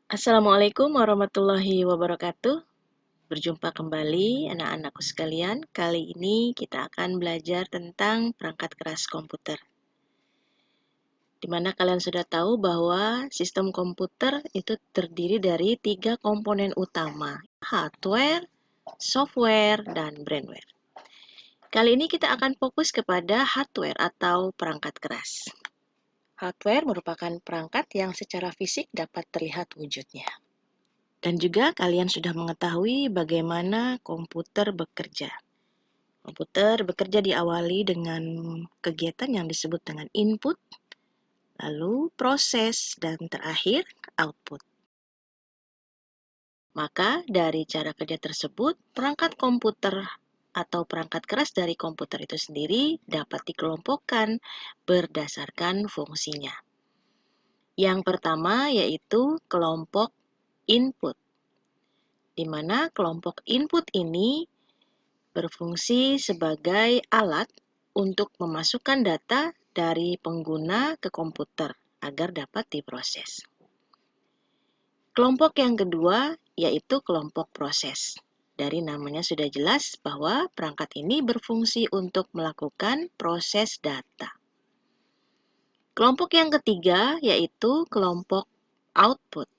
Assalamualaikum warahmatullahi wabarakatuh. Berjumpa kembali anak-anakku sekalian. Kali ini kita akan belajar tentang perangkat keras komputer. Dimana kalian sudah tahu bahwa sistem komputer itu terdiri dari 3 komponen utama, hardware, software, dan brainware. Kali ini kita akan fokus kepada hardware atau perangkat keras. Hardware merupakan perangkat yang secara fisik dapat terlihat wujudnya. Dan juga kalian sudah mengetahui bagaimana komputer bekerja. Komputer bekerja diawali dengan kegiatan yang disebut dengan input, lalu proses, dan terakhir output. Maka dari cara kerja tersebut, perangkat komputer atau perangkat keras dari komputer itu sendiri dapat dikelompokkan berdasarkan fungsinya. Yang pertama yaitu kelompok input, di mana kelompok input ini berfungsi sebagai alat untuk memasukkan data dari pengguna ke komputer agar dapat diproses. Kelompok yang kedua yaitu kelompok proses. Dari namanya sudah jelas bahwa perangkat ini berfungsi untuk melakukan proses data. Kelompok yang ketiga yaitu kelompok output,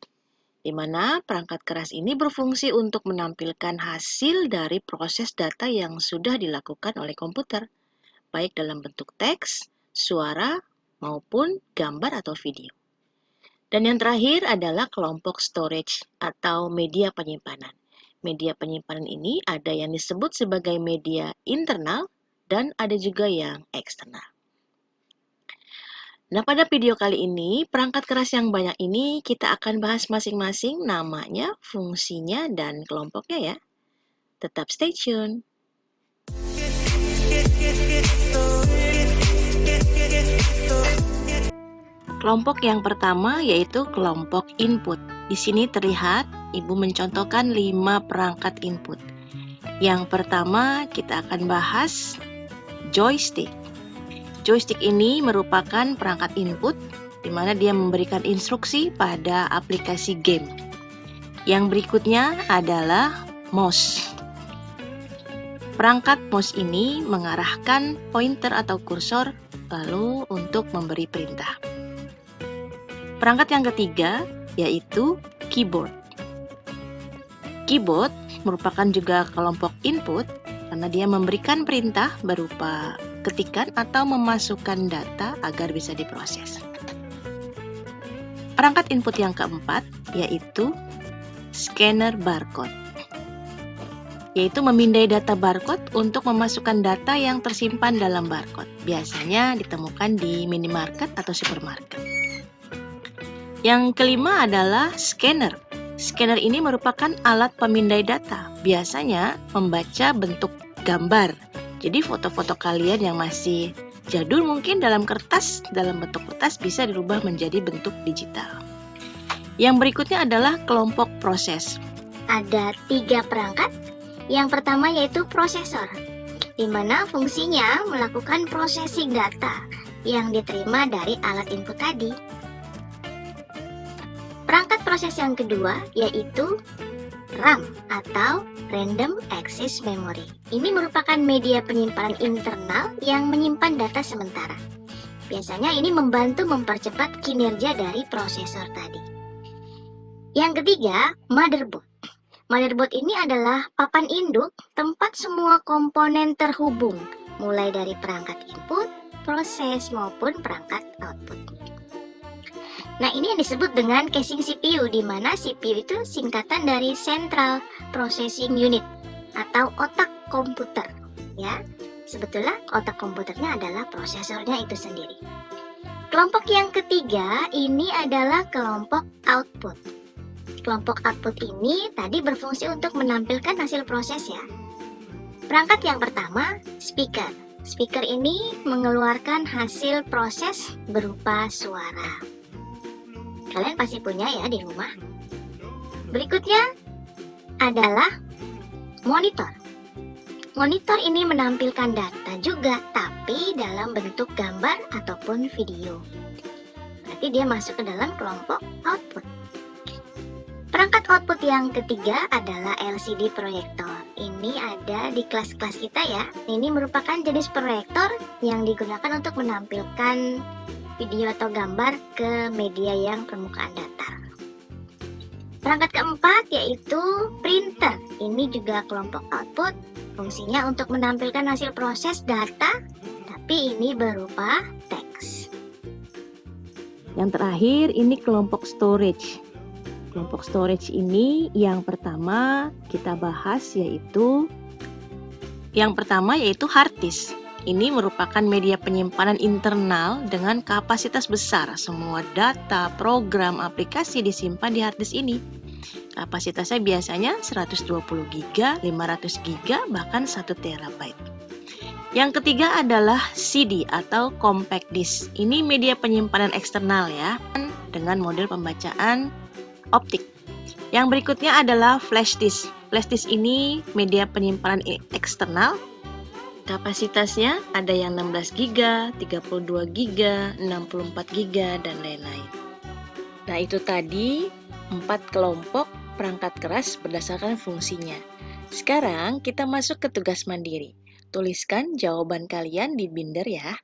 di mana perangkat keras ini berfungsi untuk menampilkan hasil dari proses data yang sudah dilakukan oleh komputer, baik dalam bentuk teks, suara, maupun gambar atau video. Dan yang terakhir adalah kelompok storage atau media penyimpanan. Media penyimpanan ini ada yang disebut sebagai media internal dan ada juga yang eksternal. Nah, pada video kali ini, perangkat keras yang banyak ini kita akan bahas masing-masing namanya, fungsinya, dan kelompoknya ya. Tetap stay tune. Kelompok yang pertama yaitu kelompok input. Di sini terlihat Ibu mencontohkan 5 perangkat input. Yang pertama kita akan bahas joystick. Joystick ini merupakan perangkat input di mana dia memberikan instruksi pada aplikasi game. Yang berikutnya adalah mouse. Perangkat mouse ini mengarahkan pointer atau kursor lalu untuk memberi perintah. Perangkat yang ketiga yaitu keyboard. Keyboard merupakan juga kelompok input karena dia memberikan perintah berupa ketikan atau memasukkan data agar bisa diproses. Perangkat input yang keempat yaitu scanner barcode, yaitu memindai data barcode untuk memasukkan data yang tersimpan dalam barcode. Biasanya ditemukan di minimarket atau supermarket. Yang kelima adalah scanner. Scanner ini merupakan alat pemindai data, biasanya membaca bentuk gambar. Jadi foto-foto kalian yang masih jadul mungkin dalam bentuk kertas bisa dirubah menjadi bentuk digital. Yang berikutnya adalah kelompok proses. Ada 3 perangkat. Yang pertama yaitu prosesor, di mana fungsinya melakukan processing data yang diterima dari alat input tadi. Perangkat proses yang kedua yaitu RAM atau Random Access Memory. Ini merupakan media penyimpanan internal yang menyimpan data sementara. Biasanya ini membantu mempercepat kinerja dari prosesor tadi. Yang ketiga, motherboard. Motherboard ini adalah papan induk tempat semua komponen terhubung, mulai dari perangkat input, proses, maupun perangkat output. Nah, ini yang disebut dengan casing CPU, di mana CPU itu singkatan dari Central Processing Unit atau otak komputer. Ya, sebetulnya otak komputernya adalah prosesornya itu sendiri. Kelompok yang ketiga ini adalah kelompok output. Kelompok output ini tadi berfungsi untuk menampilkan hasil proses ya. Perangkat yang pertama, speaker. Speaker ini mengeluarkan hasil proses berupa suara. Kalian pasti punya ya di rumah. Berikutnya adalah monitor. Monitor ini menampilkan data juga, tapi dalam bentuk gambar ataupun video. Berarti dia masuk ke dalam kelompok output. output yang ketiga adalah LCD proyektor. Ini ada di kelas-kelas kita ya. Ini merupakan jenis proyektor yang digunakan untuk menampilkan video atau gambar ke media yang permukaan datar. Perangkat keempat yaitu printer. Ini juga kelompok output. Fungsinya untuk menampilkan hasil proses data, tapi ini berupa teks. Yang terakhir ini kelompok storage. Kelompok storage ini yang pertama kita bahas yaitu hard disk. Ini merupakan media penyimpanan internal dengan kapasitas besar. Semua data, program, aplikasi disimpan di hard disk ini. Kapasitasnya biasanya 120 GB, 500 GB, bahkan 1 TB. Yang ketiga adalah CD atau compact disk. Ini media penyimpanan eksternal ya, dengan model pembacaan optik. Yang berikutnya adalah flash disk. Flash disk ini media penyimpanan eksternal. Kapasitasnya ada yang 16 GB, 32 GB, 64 GB, dan lain-lain. Nah, itu tadi 4 kelompok perangkat keras berdasarkan fungsinya. Sekarang kita masuk ke tugas mandiri. Tuliskan jawaban kalian di binder ya.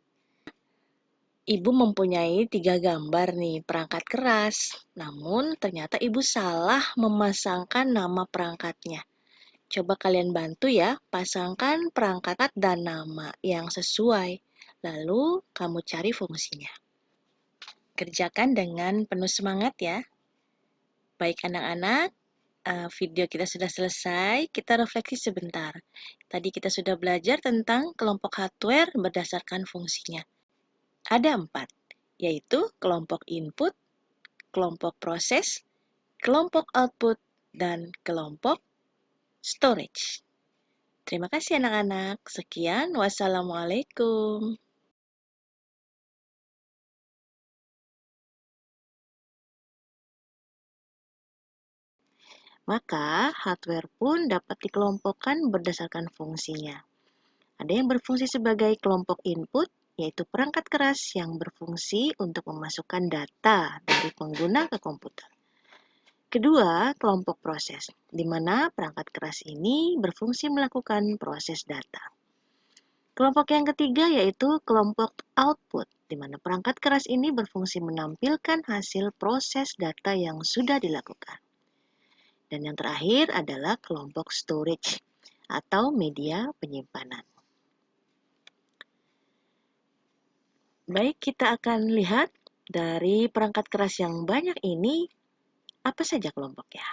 Ibu mempunyai 3 gambar nih perangkat keras. Namun ternyata ibu salah memasangkan nama perangkatnya. Coba kalian bantu ya, pasangkan perangkat dan nama yang sesuai. Lalu kamu cari fungsinya. Kerjakan dengan penuh semangat ya. Baik anak-anak, video kita sudah selesai, kita refleksi sebentar. Tadi kita sudah belajar tentang kelompok hardware berdasarkan fungsinya. Ada 4, yaitu kelompok input, kelompok proses, kelompok output, dan kelompok storage. Terima kasih anak-anak. Sekian, wassalamualaikum. Maka, hardware pun dapat dikelompokkan berdasarkan fungsinya. Ada yang berfungsi sebagai kelompok input, yaitu perangkat keras yang berfungsi untuk memasukkan data dari pengguna ke komputer. Kedua, kelompok proses, di mana perangkat keras ini berfungsi melakukan proses data. Kelompok yang ketiga yaitu kelompok output, di mana perangkat keras ini berfungsi menampilkan hasil proses data yang sudah dilakukan. Dan yang terakhir adalah kelompok storage, atau media penyimpanan. Baik, kita akan lihat dari perangkat keras yang banyak ini, apa saja kelompoknya.